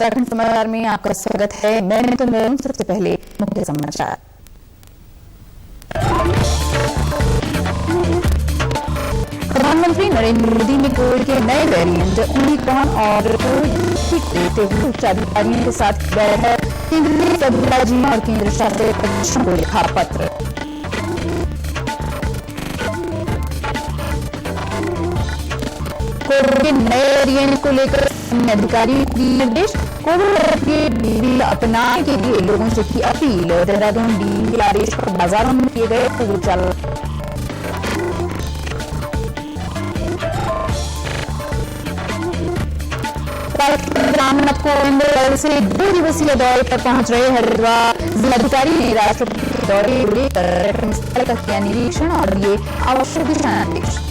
उत्तराखंड समाचार में आपका स्वागत है। मैं तो सबसे पहले मुख्य समाचार। प्रधानमंत्री नरेंद्र मोदी ने कोविड के नए वेरिएंट ओमिक्रॉन और देखते हुए उच्च अधिकारियों के साथ बैठक। केंद्र ने सभी राज्यों और केंद्र शासित प्रदेशों को लिखा पत्र। कोविड के नए वेरिएंट को लेकर अधिकारियों की निर्देश। कोविड के ड्रिल अपनाने के लिए लोगों से की अपील। देहरादून डीएम के आदेश पर बाजारों में किए गए कोविड चालान। राष्ट्रपति रामनाथ कोविंद कल से 2 दिवसीय दौरे पर पहुंच रहे हरिद्वार। जिलाधिकारी ने राष्ट्रपति के दौरे को लेकर स्थल का किया निरीक्षण और दिए आवश्यक दिशा निर्देश।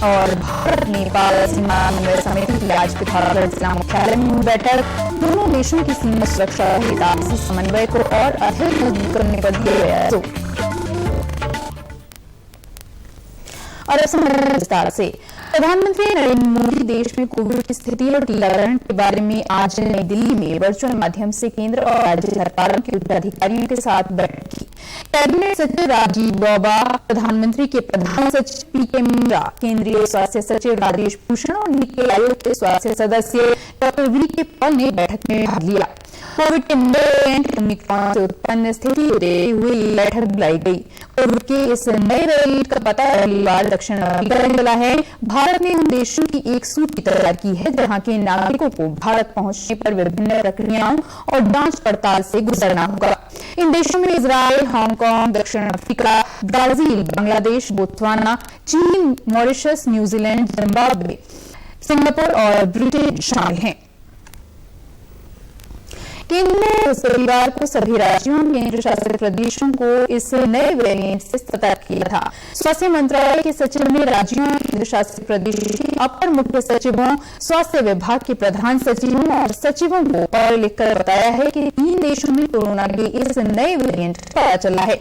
और भारत नेपाल सीमा समन्वय समिति की आज पिथौरागढ़ जिला मुख्यालय में हुई बैठक। दोनों देशों की सीमा सुरक्षा सहित आपसी समन्वय को और अधिक मजबूत करने पर दिया गया जोर। और अब समाचार विस्तार से। प्रधानमंत्री नरेंद्र मोदी देश में कोविड की स्थिति और टीकाकरण के बारे में आज नई दिल्ली में वर्चुअल माध्यम से केंद्र और राज्य सरकारों के उच्चाधिकारियों के साथ बैठक की। कैबिनेट सचिव राजीव गौबा, प्रधानमंत्री के प्रधान सचिव पीके मीना, केंद्रीय स्वास्थ्य सचिव राजेश भूषण और नीति आयोग के स्वास्थ्य सदस्य डॉक्टर वी के पॉल ने बैठक में भाग लिया। कोविड के नए वेरिएंट ओमिक्रॉन से उत्पन्न स्थिति को देखते हुए बैठक बुलाई गई। कोविड के इस नए वेरिएंट का पता पहली बार दक्षिण अफ्रीका में चला है। भारत ने उन देशों की एक सूची तैयार की है जहां के नागरिकों को भारत पहुंचने पर विभिन्न प्रक्रियाओं और जांच पड़ताल से गुजरना होगा। इन देशों में इजराइल, हांगकांग, दक्षिण अफ्रीका, ब्राजील, बांग्लादेश, बोत्सवाना, चीन, मॉरिशस, न्यूजीलैंड, जिम्बाब्वे, सिंगापुर और ब्रिटेन शामिल हैं। केंद्र ने इस रविवार को सभी राज्यों और केंद्र शासित प्रदेशों को इस नए वेरिएंट से सतर्क किया था। स्वास्थ्य मंत्रालय के सचिव ने राज्यों और केंद्र शासित प्रदेशों के अपर मुख्य सचिवों, स्वास्थ्य विभाग के प्रधान सचिवों और सचिवों को पत्र लिखकर बताया है कि 3 देशों में कोरोना के इस नए वेरिएंट पता चला है।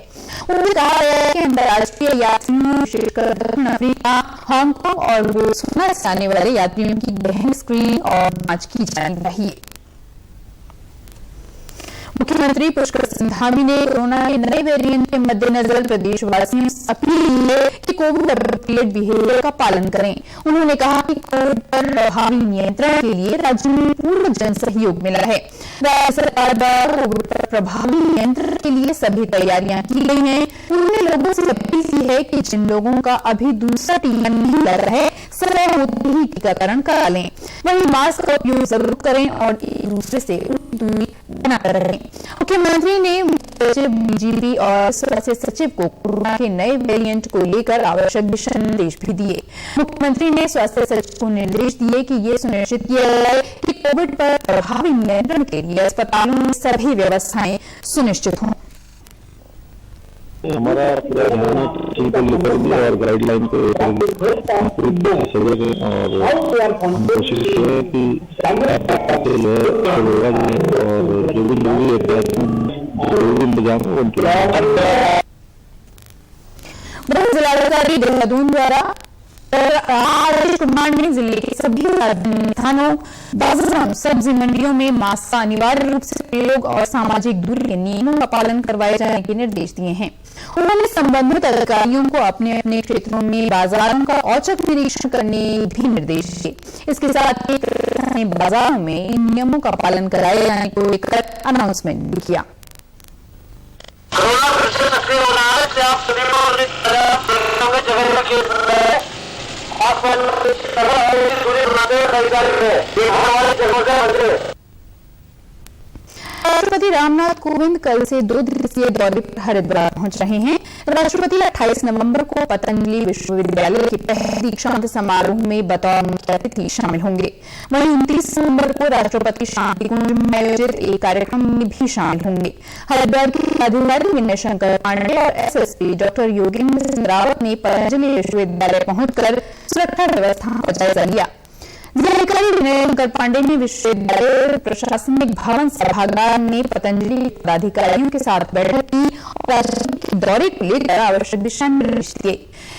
उन्होंने कहा है कि अंतर्राष्ट्रीय यात्रियों, विशेषकर दक्षिण अफ्रीका, हांगकांग और बोत्सवाना से आने वाले यात्रियों की गहन स्क्रीनिंग और जांच की जानी चाहिए। मुख्यमंत्री पुष्कर सिंह धामी ने कोरोना के नए वेरिएंट के मद्देनजर प्रदेशवासियों से अपील की है कि कोविड एप्रोप्रिएट बिहेवियर का पालन करें। उन्होंने कहा कि कोविड पर प्रभावी नियंत्रण के लिए राज्य में पूर्ण जन सहयोग मिला है। राज्य सरकार द्वारा कोविड पर प्रभावी नियंत्रण के लिए सभी तैयारियां की गई हैं। उन्होंने लोगों से अपील की है कि जिन लोगों का अभी दूसरा टीका नहीं लग रहा है, समय होते ही टीकाकरण करा लें। वहीं मास्क का उपयोग जरूर करें और एक दूसरे से दूरी बनाकर रखें। मुख्यमंत्री ने सचिव, डीजीपी और स्वास्थ्य सचिव को कोरोना के नए वेरिएंट को लेकर आवश्यक दिशा निर्देश भी दिए। मुख्यमंत्री ने स्वास्थ्य सचिव को निर्देश दिए कि ये सुनिश्चित किया जाए कि कोविड पर प्रभावी नियंत्रण के लिए अस्पतालों में सभी व्यवस्थाएं सुनिश्चित हों। हमारा पूरा और गाइडलाइन को और कोशिश है कि और जो भी इंतजाम जिलाधिकारी देहरादून द्वारा आदेश कुमार ने जिले के सभी थानों, बाजारों, सब्जी मंडियों में मास्क का अनिवार्य रूप से प्रयोग और सामाजिक दूरी के नियमों का पालन करवाए जाने के निर्देश दिए हैं। उन्होंने संबंधित अधिकारियों को अपने अपने क्षेत्रों में बाजारों का औचक निरीक्षण करने भी निर्देश दिए। इसके साथ ही बाजारों में इन नियमों का पालन कराए जाने को लेकर अनाउंसमेंट भी किया। राष्ट्रपति रामनाथ कोविंद कल से 2 दिवसीय दौरे पर हरिद्वार पहुंच रहे हैं। राष्ट्रपति 28 नवंबर को पतंजलि विश्वविद्यालय के पहले दीक्षांत समारोह में बतौर मुख्य अतिथि शामिल होंगे। वहीं 29 नवंबर को राष्ट्रपति शांति कुंज में आयोजित एक कार्यक्रम में भी शामिल होंगे। हरिद्वार के अधिकारी विनय शंकर पांडे और एसएसपी डॉक्टर योगेंद्र सिंह रावत ने पतंजलि विश्वविद्यालय पहुंचकर सुरक्षा व्यवस्था का जायजा लिया। जिलाधिकारी विनय शंकर पांडे ने विश्वविद्यालय प्रशासनिक भवन सभागार में पतंजलि पदाधिकारियों के साथ बैठक की और राष्ट्रपति के दौरे को लेकर आवश्यक दिशा निर्देश दिए।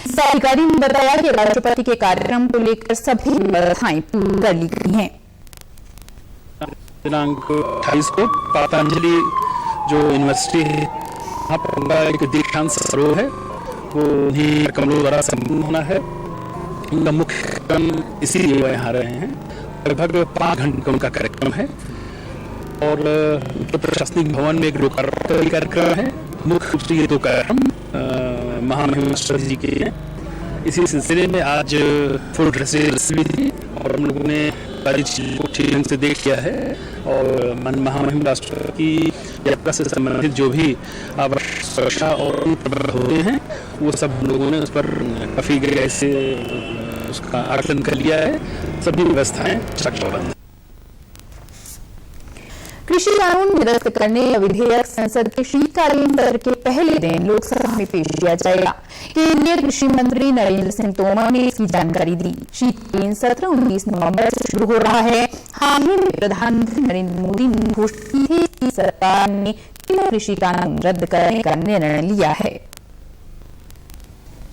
जिलाधिकारी ने बताया कि राष्ट्रपति के कार्यक्रम को लेकर सभी व्यवस्थाएं पूरी कर ली गई हैं। दिनांक 28 को पतंजलि जो यूनिवर्सिटी है वहाँ पर उनका एक दीक्षांत समारोह है, वो उन्हीं कमलों द्वारा संपन्न होना है। उनका मुख्य कार्यक्रम इसीलिए वो यहाँ रहे हैं। लगभग 5 घंटे का उनका कार्यक्रम है और प्रशासनिक भवन में एक लोकार्पण कार्यक्रम है। मुख्य रूप से ये 2 कार्यक्रम महामहिम राष्ट्रपति जी के हैं। इसी सिलसिले में आज फुल ड्रेस भी थी और हम लोगों ने सारी चीज़ों को ठीक ढंग से देख किया है और महामहिम राष्ट्रपति की यात्रा से संबंधित जो भी आवश्यक सुरक्षा और प्रबंध होते हैं वो सब हम लोगों ने उस पर काफ़ी गहराई से उसका आकलन कर लिया है। सभी व्यवस्थाएं चकाचौंध। कृषि कानून निरस्त करने का विधेयक संसद के शीतकालीन सत्र के पहले दिन लोकसभा में पेश किया जाएगा। केंद्रीय कृषि मंत्री नरेंद्र सिंह तोमर ने इसकी जानकारी दी। शीतकालीन सत्र 19 नवंबर से शुरू हो रहा है। हाल ही में प्रधानमंत्री नरेंद्र मोदी ने घोषणा की थी कि सरकार ने 3 कृषि कानून रद्द करने का निर्णय लिया है।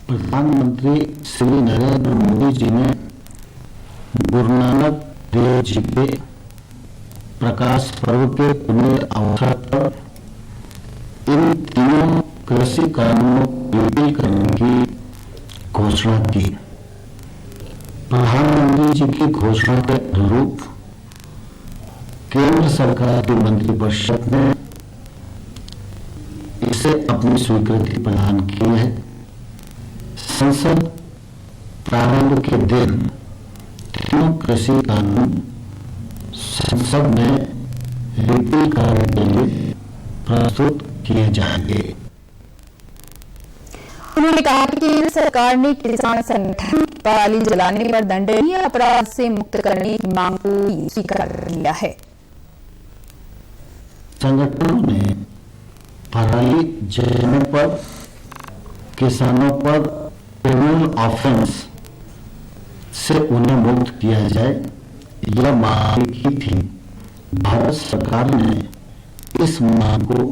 प्रधानमंत्री श्री नरेंद्र मोदी जी ने गुरु नानक देव जी के प्रकाश पर्व के पुण्य अवसर पर इन 3 कृषि कानूनों को रिपील करने की घोषणा की। प्रधानमंत्री जी की घोषणा के अनुरूप केंद्र सरकार की मंत्रिपरिषद ने इसे अपनी स्वीकृति प्रदान की है। संसद प्रारंभ के दिन 3 कृषि कानून संसद में रिपील करने के लिए प्रस्तुत किए जाएंगे। उन्होंने कहा कि केंद्र सरकार ने किसान संगठन पराली जलाने पर दंडनीय अपराध से मुक्त करने की मांग को स्वीकार कर लिया है। संगठनों ने पराली जलाने पर किसानों पर क्रिमिनल ऑफेंस से उन्हें मुक्त किया जाए, यह मांग की थी। भारत सरकार ने इस मांग को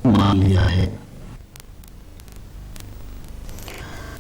मान लिया है।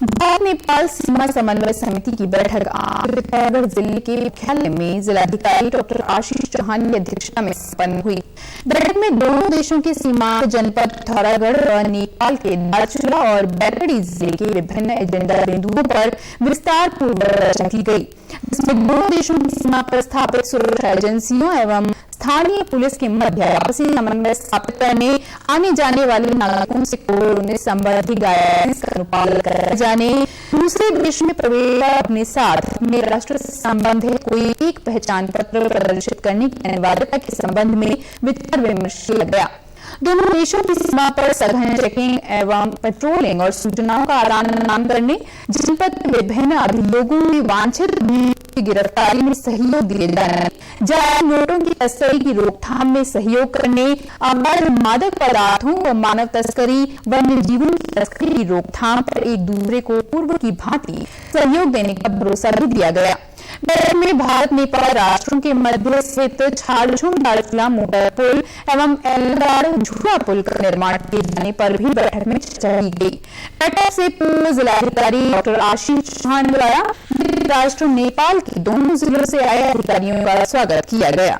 भारत नेपाल सीमा समन्वय समिति की बैठक आज पिथौरागढ़ जिले के मुख्यालय में जिलाधिकारी डॉक्टर आशीष चौहान की अध्यक्षता में संपन्न हुई। बैठक में दोनों देशों के सीमा जनपद पिथौरागढ़ और नेपाल के दार्चुला और बैतडी जिले के विभिन्न एजेंडा बिंदुओं पर विस्तार पूर्वक चर्चा की गई, जिसमें दोनों देशों की सीमा पर स्थापित सुरक्षा एजेंसियों एवं स्थानीय पुलिस के मध्य आपसी समन्वय स्थापित करने, आने जाने वाले नागरिकों से कोविड-19 संबंधी गाइडलाइंस का अनुपालन कराए जाने, दूसरे देश में प्रवेश अपने साथ अपने राष्ट्र से संबंधित कोई एक पहचान पत्र प्रदर्शित करने की अनिवार्यता के संबंध में विचार विमर्श किया गया। दोनों देशों की सीमा पर सघन चेकिंग एवं पेट्रोलिंग और सूचनाओं का आदान प्रदान करने, जनपद में विभिन्न अभियोगों की वांछित की गिरफ्तारी में सहयोग दिए जाने, जाली नोटों की तस्करी की रोकथाम में सहयोग करने, अवैध मादक पदार्थों व मानव तस्करी, वन्य जीवों की तस्करी की रोकथाम पर एक दूसरे को पूर्व की भांति सहयोग देने का भरोसा भी दिया गया। बैठक में भारत नेपाल राष्ट्रों के मध्य स्थित छालछुम दार्चुला मोटर पुल एवं एलगाड़ झूला पुल का निर्माण किए जाने पर भी बैठक में चर्चा की गई। बैठक से पूर्व जिलाधिकारी डॉक्टर आशीष चौहान द्वारा राष्ट्र नेपाल के दोनों जिलों से आए अधिकारियों का स्वागत किया गया।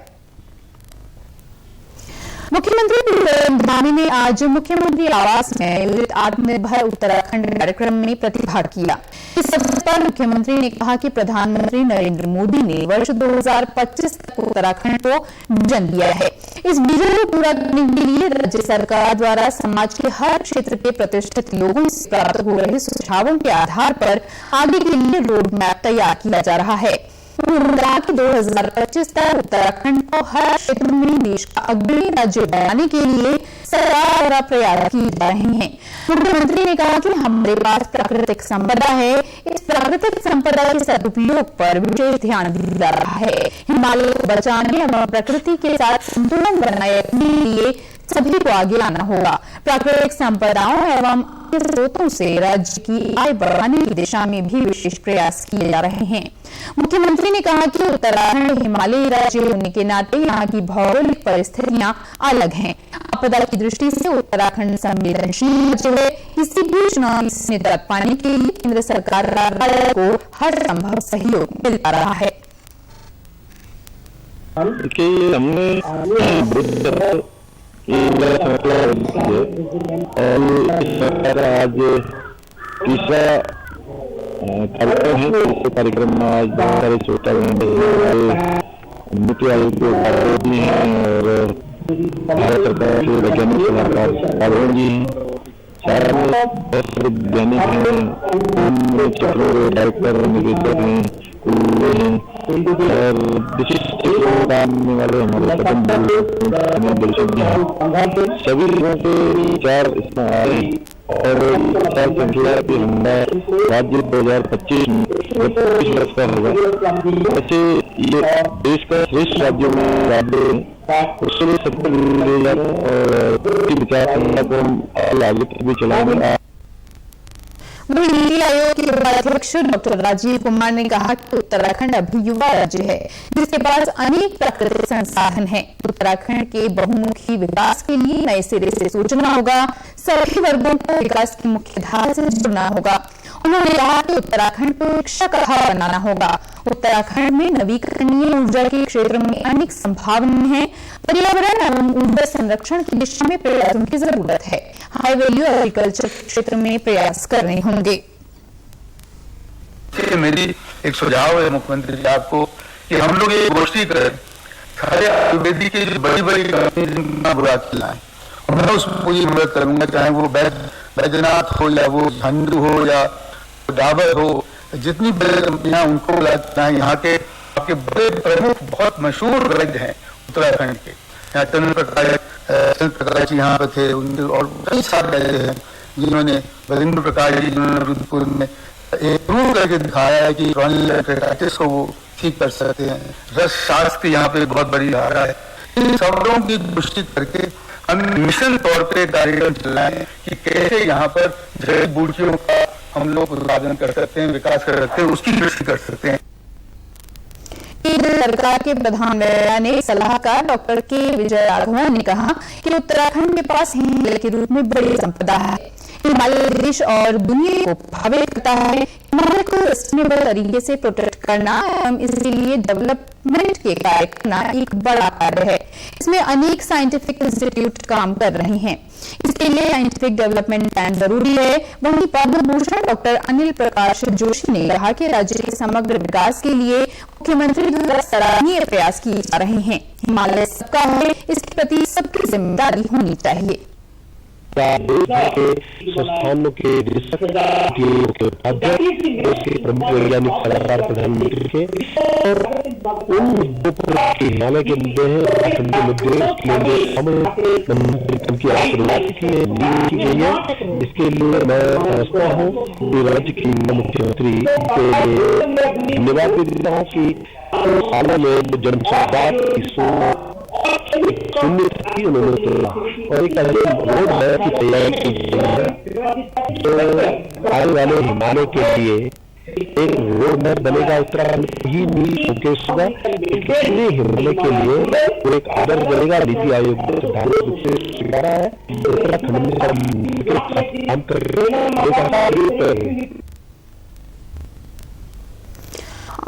मुख्यमंत्री पुष्कर धामी ने आज मुख्यमंत्री आवास में आयोजित आत्मनिर्भर उत्तराखंड कार्यक्रम में प्रतिभाग किया। इस अवसर पर मुख्यमंत्री ने कहा कि प्रधानमंत्री नरेंद्र मोदी ने वर्ष 2025 तक उत्तराखंड को विजन दिया है। इस विजन को पूरा करने के लिए राज्य सरकार द्वारा समाज के हर क्षेत्र के प्रतिष्ठित लोगों से प्राप्त हो रहे सुझावों के आधार पर आगे के लिए रोड मैप तैयार किया जा रहा है। उन्होंने कहा कि 2025 तक उत्तराखंड को हर क्षेत्र में देश का अग्रणी राज्य बनाने के लिए सरकार द्वारा प्रयास किए जा रहे हैं। मुख्यमंत्री ने कहा कि हमारे पास प्राकृतिक संपदा है, इस प्राकृतिक संपदा के सदुपयोग पर विशेष ध्यान दिया जा रहा है। हिमालय को बचाने एवं प्रकृति के साथ संतुलन बनाए रखने के लिए सभी को आगे आना होगा। प्राकृतिक संपदाओं एवं अन्य स्रोतों से राज्य की आय बढ़ाने की दिशा में भी विशेष प्रयास किए जा रहे हैं। मुख्यमंत्री ने कहा कि उत्तराखंड हिमालयी राज्य होने के नाते यहाँ की भौगोलिक परिस्थितियां अलग हैं। आपदा की दृष्टि से उत्तराखंड संवेदनशील राज्य है। किसी भी चुनौती से निजात पाने के लिए केंद्र सरकार राज्य को हर संभव सहयोग मिलता रहा है। देखिए, हमने आज तीसरा कार्यक्रम है। इस कार्यक्रम में आज बहुत सारे छोटा नीति आयोग के उपाध्यक्ष हैं और भारत सरकार के वैज्ञानिक सलाहकार जी हैं, सारे वैज्ञानिक हैं, क्षेत्रों के डायरेक्टर निदेशक हैं और विशिष्ट करने वाले हमारे सभी लोगों के चार इसमें आए और संख्या की राज्य 2025 वर्ष का होगा। वैसे ये देश का श्रेष्ठ राज्यों में राज्य उससे भी सबको ले जा रहे हैं और विचार को हम आगे तक भी चलाएंगे। वहीं नीति आयोग के उपाध्यक्ष डॉक्टर राजीव कुमार ने कहा कि उत्तराखंड अभी युवा राज्य है जिसके पास अनेक प्राकृतिक संसाधन हैं। उत्तराखंड के बहुमुखी विकास के लिए नए सिरे से सोचना होगा, सभी वर्गों को विकास की मुख्य धारा से जुड़ना होगा। उन्होंने कहा कि उत्तराखंड को एक शक्तिशाली बनाना होगा। उत्तराखंड में नवीकरणीय ऊर्जा के क्षेत्र में अनेक संभावनाएं हैं। पर्यावरण एवं ऊर्जा संरक्षण की दिशा में प्रयासों की जरूरत है। हाई वैल्यू एग्रीकल्चर क्षेत्र में प्रयास करने होंगे। मेरी एक सुझाव है मुख्यमंत्री जी आपको कि हम लोग ये गोष्ठी करें सारे आयुर्वेदिक की जो बड़ी बड़ी कंपनी जिनका बुरा चलाएं, मैं उसको ये मदद करूंगा, चाहे वो बैजनाथ हो या वो झंडू हो या डाबर हो, जितनी बड़ी कंपनियां उनको चाहे यहाँ के आपके बड़े प्रमुख बहुत मशहूर वैद्य हैं उत्तराखंड के, यहाँ चंद्र प्रकाश जी यहाँ पे थे और कई सारे वैद्य हैं जिन्होंने वरिंद्र प्रकाश जी जिन्होंने रुद्रपुर में एक प्रूव करके दिखाया है कि हेपेटाइटिस को वो ठीक कर सकते हैं। रस शास्त्र यहाँ पे बहुत बड़ी धारा है। इन सबों की पुष्टि करके हम मिशन तौर पे कार्यक्रम चलाएं कि कैसे यहाँ पर जड़ी बूटियों का हम लोग उत्पादन कर सकते हैं, विकास कर सकते हैं, उसकी कृषि कर सकते हैं। केंद्र सरकार के प्रधान वैज्ञानिक सलाहकार डॉक्टर के विजय राघवन ने कहा कि उत्तराखंड के पास हिमालय के रूप में बड़ी संपदा है। हिमालय देश और दुनिया को प्रभावित करता है। हिमालय को सस्टेनेबल तरीके से प्रोटेक्ट करना एवं इसके लिए डेवलपमेंट के कार्य करना एक बड़ा कार्य है। इसमें अनेक साइंटिफिक इंस्टीट्यूट काम कर रहे हैं। इसके लिए साइंटिफिक डेवलपमेंट प्लान जरूरी है। वहीं पद्म भूषण डॉक्टर अनिल प्रकाश जोशी ने कहा कि राज्य के समग्र विकास के लिए मुख्यमंत्री द्वारा सराहनीय प्रयास किए जा रहे हैं। हिमालय सबका है, इसके प्रति सबकी जिम्मेदारी होनी चाहिए। संस्थानों के प्रमुख वैज्ञानिक सलाहकार प्रधानमंत्री के और उन मुद्दों पर हिमालय के मुद्दे हैं की शुरुआत की गई है। इसके लिए मैं समझता हूँ कि राज्य के मुख्यमंत्री धन्यवाद भी देता हूँ कि सालों में जनसंख्या शून्य थी उन्होंने तोड़ा और एक रोड है की तैयारी की गई है जो आने वाले हिमालय के लिए एक रोड मैप बनेगा। उत्तराखंड ही नहीं शोकेस होगा, पूरे हिमालय के लिए एक आदर्श बनेगा। नीति आयोग ने सिद्धांत रूप से स्वीकारा है। उत्तराखंड में काम करके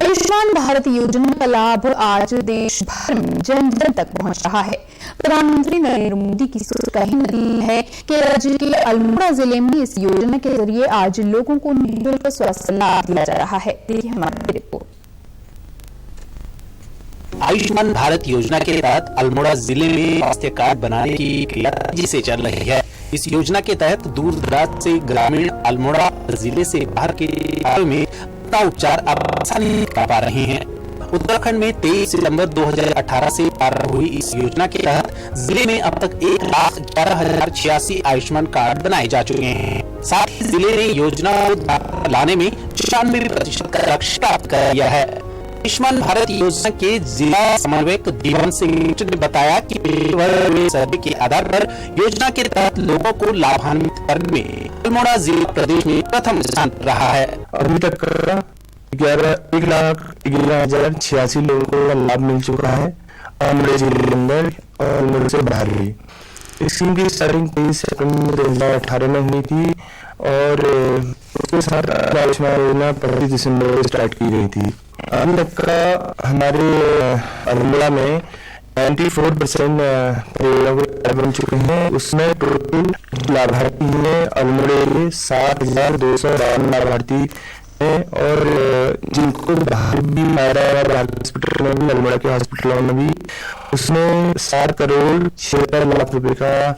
आयुष्मान भारत योजना का लाभ आज देश भर में जन जन तक पहुंच रहा है। प्रधानमंत्री नरेंद्र मोदी की सोच का ही नतीजा है कि राज्य के अल्मोड़ा जिले में इस योजना के जरिए आज लोगों को निःशुल्क स्वास्थ्य लाभ दिया जा रहा है। देखिए हमारी रिपोर्ट। आयुष्मान भारत योजना के तहत अल्मोड़ा जिले में स्वास्थ्य कार्ड बनाने की क्रिया तेजी से चल रही है। इस योजना के तहत दूर दराज से ग्रामीण अल्मोड़ा जिले से बाहर के इलाकों में उपचार आसानी कर पा रहे हैं। उत्तराखंड में 23 सितंबर 2018 से प्रारंभ हुई इस योजना के तहत जिले में अब तक 1,11,086 आयुष्मान कार्ड बनाए जा चुके हैं। साथ ही जिले ने योजना को लाने में 96% का लक्ष्य प्राप्त कर लिया है। आयुष्मान भारत योजना के जिला समन्वयक दीवान सिंह ने बताया कि सर्वे के आधार पर योजना के तहत लोगों को लाभान्वित करने में अल्मोड़ा जिला प्रदेश में प्रथम स्थान रहा है। अभी तक 1,11,86 लोगों को लाभ मिल चुका है अल्मोड़ा जिले के अंदर और अल्मोड़ा से बाहर भी। स्कीम की स्टार्टिंग 23 सितंबर 2018 में हुई थी और उसके साथ आयुष्मान योजना 25 दिसंबर को स्टार्ट की गई थी। अभी तक का हमारे अल्मोड़ा में 94% परिवारों को कार्ड बन चुके हैं। उसमें टोटल लाभार्थी हैं अल्मोड़ा के 7,252 लाभार्थी हैं और जिनको बाहर भी हॉस्पिटल में भी अल्मोड़ा के हॉस्पिटलों में भी उसमें 7,76,00,000 रुपए का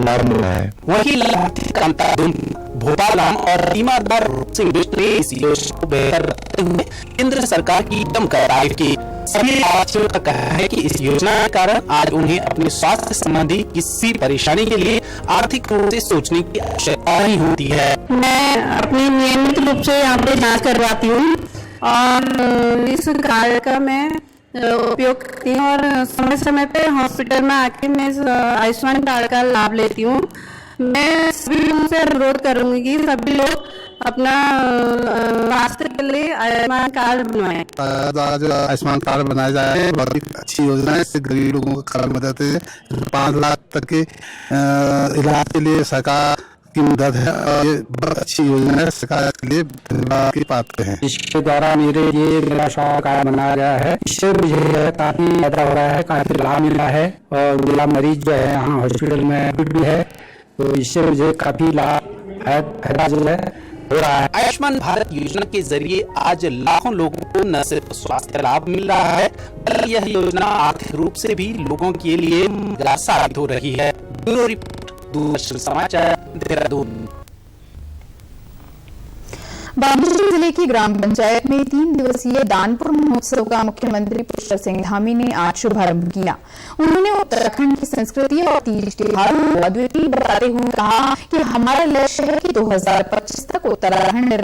लाभ मिला है। वही लाभार्थी कांताधुन भोपालाम और ईमानदार सिंह बिष्ट ने इस योजना को बेहतर रखते हुए केंद्र सरकार की दमदार तारीफ की। सभी लाभार्थियों का कहना है कि इस योजना के कारण आज उन्हें अपने स्वास्थ्य संबंधी किसी परेशानी के लिए आर्थिक रूप से सोचने की आवश्यकता नहीं होती है। मैं अपनी नियमित रूप से यहाँ पे जांच करवाती हूँ और इस कार्ड का मैं उपयोग करती हूँ और समय समय पे हॉस्पिटल में आके मैं आयुष्मान कार्ड का लाभ लेती हूँ। मैं सभी लोगों से अनुरोध करूंगी कि सभी लोग अपना स्वास्थ्य के लिए आयुष्मान कार्ड बनवाएं। आज आयुष्मान कार्ड बनाए जाए बहुत ही अच्छी योजना है। इससे गरीब लोगों को कार्ड मदद है। 5 लाख तक के इलाज के लिए सरकार की मदद है और ये बहुत अच्छी योजना है। सरकार के लिए धन्यवाद की पात्र है। इसके द्वारा मेरे ये मेरा स्वास्थ्य कार्ड बनाया गया है। इससे मुझे काफी फायदा हो रहा है, काफी लाभ मिल रहा है और मेरा मरीज जो है यहाँ हॉस्पिटल में एडमिट भी है, तो इससे मुझे काफी लाभ फायदा जो है हो रहा है। आयुष्मान भारत योजना के जरिए आज लाखों लोगों को न सिर्फ स्वास्थ्य लाभ मिल रहा है बल्कि यह योजना आर्थिक रूप से भी लोगों के लिए मददगार साबित हो रही है। ब्यूरो रिपोर्ट, दूरदर्शन समाचार, देहरादून। बागेश्वर जिले की ग्राम पंचायत में 3 दिवसीय दानपुर महोत्सव का मुख्यमंत्री पुष्कर सिंह धामी ने आज शुभारंभ किया। उन्होंने उत्तराखंड की संस्कृति और तीज त्योहारों को अद्वितीय बताते हुए कहा कि हमारा लक्ष्य है कि 2025 तक उत्तराखंड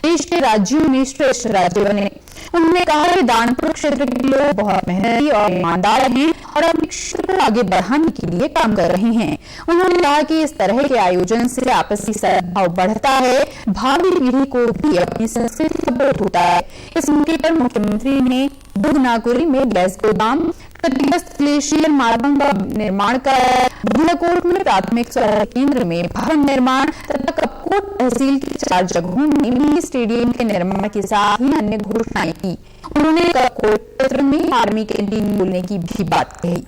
देश के राज्यों में श्रेष्ठ राज्य बने। उन्होंने कहा कि दानपुर क्षेत्र के लोग बहुत मेहनती और ईमानदार हैं और अपने क्षेत्र को आगे बढ़ाने के लिए काम कर रहे हैं। उन्होंने कहा कि इस तरह के आयोजन से आपसी सद्भाव बढ़ता है, भावी पीढ़ी को भी अपनी संस्कृति का बोध होता है। इस मौके पर मुख्यमंत्री ने दुगनाकुरी में गैस गोदाम, क्षतिग्रस्त ग्लेशियर मार्गों का निर्माण कराया, बुढ़ाकोट में प्राथमिक स्वास्थ्य केंद्र में भवन निर्माण तथा कपकोट तहसील की 4 जगहों में मिनी स्टेडियम के निर्माण के साथ ही अन्य घोषणाएं की। उन्होंने कपकोट क्षेत्र में आर्मी कैंटीन खोलने की भी बात कही।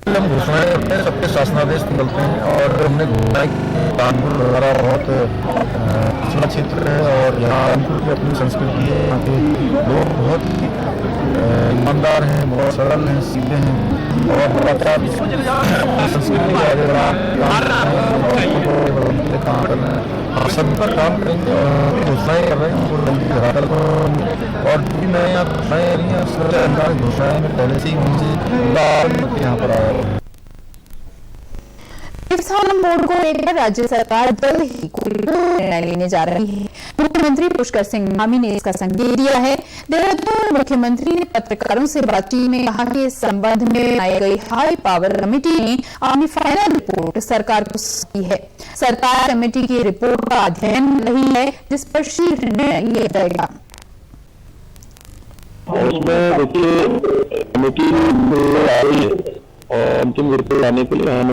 हम घोषणाएं करते हैं, सबके शासनादेश निकलते हैं और हमने घोषणा की। कानपुर हमारा बहुत पिछड़ा क्षेत्र है और यहाँ कानपुर की अपनी संस्कृति है। यहाँ के लोग बहुत ही ईमानदार हैं, बहुत सरल हैं, सीधे हैं और लगातार संस्कृति के आगे काम कर रहे हैं। हम सब पर काम करेंगे और घोषणाएं कर रहे हैं धरातल पर और भी नए यहाँ घोषणाएं रही हैं। सबसे अंदाज घोषणाएं में पहले से ही मुझे यहाँ पर आया। किसान बोर्ड को लेकर राज्य सरकार जल्द ही कोई निर्णय लेने जा रही है। मुख्यमंत्री पुष्कर सिंह धामी ने इसका संकेत दिया है। देहरादून में मुख्यमंत्री ने पत्रकारों से बातचीत में कहा कि इस संबंध में बनाई गई हाई पावर कमेटी ने अपनी फाइनल रिपोर्ट सरकार को सौंपी है। सरकार कमेटी की रिपोर्ट का अध्ययन कर रही है, जिस पर शीघ्र निर्णय लिया जाएगा। उसमें देखिए कमेटी और अंतिम रिपोर्ट लाने के लिए हम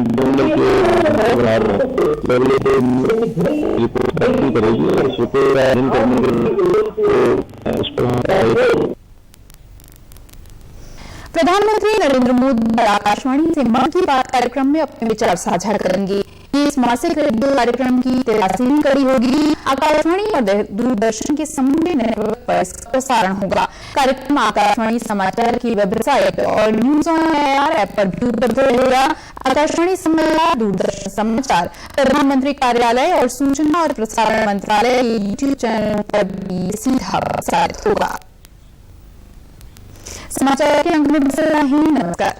रिपोर्ट करेगी और उस रिपोर्ट का अध्ययन करने के उस पर प्रधानमंत्री नरेंद्र मोदी आकाशवाणी से मन की बात कार्यक्रम में अपने विचार साझा करेंगे। ये इस मासिक रेडियो कार्यक्रम की 83वीं कड़ी होगी। आकाशवाणी और दूरदर्शन के समूचे नेटवर्क पर इसका प्रसारण होगा। कार्यक्रम आकाशवाणी समाचार की वेबसाइट और न्यूज ऑन एआर ऐप पर भी उपलब्ध रहेगा। आकाशवाणी समाचार, दूरदर्शन समाचार, प्रधानमंत्री कार्यालय और सूचना और प्रसारण मंत्रालय के यूट्यूब चैनल पर भी सीधा प्रसारित होगा। समाचार के अंक में बस इतना ही। नमस्कार।